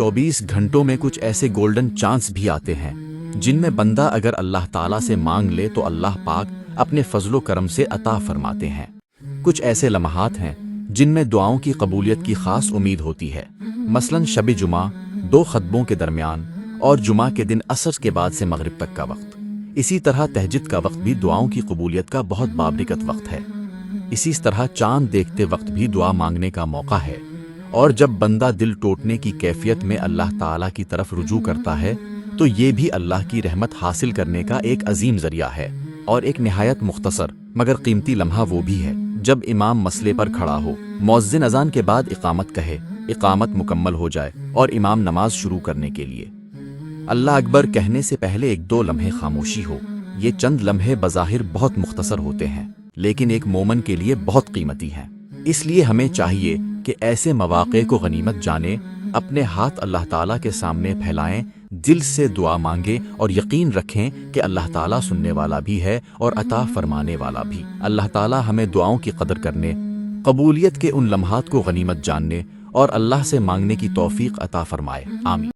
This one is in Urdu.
24 گھنٹوں میں کچھ ایسے گولڈن چانس بھی آتے ہیں جن میں بندہ اگر اللہ تعالیٰ سے مانگ لے تو اللہ پاک اپنے فضل و کرم سے عطا فرماتے ہیں۔ کچھ ایسے لمحات ہیں جن میں دعاؤں کی قبولیت کی خاص امید ہوتی ہے، مثلاً شب جمعہ 2 خطبوں کے درمیان اور جمعہ کے دن عصر کے بعد سے مغرب تک کا وقت۔ اسی طرح تہجد کا وقت بھی دعاؤں کی قبولیت کا بہت بابرکت وقت ہے۔ اسی طرح چاند دیکھتے وقت بھی دعا مانگنے کا موقع ہے، اور جب بندہ دل ٹوٹنے کی کیفیت میں اللہ تعالیٰ کی طرف رجوع کرتا ہے تو یہ بھی اللہ کی رحمت حاصل کرنے کا ایک عظیم ذریعہ ہے۔ اور ایک نہایت مختصر مگر قیمتی لمحہ وہ بھی ہے جب امام مسئلے پر کھڑا ہو، مؤذن اذان کے بعد اقامت کہے، اقامت مکمل ہو جائے اور امام نماز شروع کرنے کے لیے اللہ اکبر کہنے سے پہلے 1-2 لمحے خاموشی ہو۔ یہ چند لمحے بظاہر بہت مختصر ہوتے ہیں لیکن ایک مومن کے لیے بہت قیمتی ہیں۔ اس لیے ہمیں چاہیے کہ ایسے مواقع کو غنیمت جانیں، اپنے ہاتھ اللہ تعالیٰ کے سامنے پھیلائیں، دل سے دعا مانگیں اور یقین رکھیں کہ اللہ تعالیٰ سننے والا بھی ہے اور عطا فرمانے والا بھی۔ اللہ تعالیٰ ہمیں دعاؤں کی قدر کرنے، قبولیت کے ان لمحات کو غنیمت جاننے اور اللہ سے مانگنے کی توفیق عطا فرمائے۔ آمین۔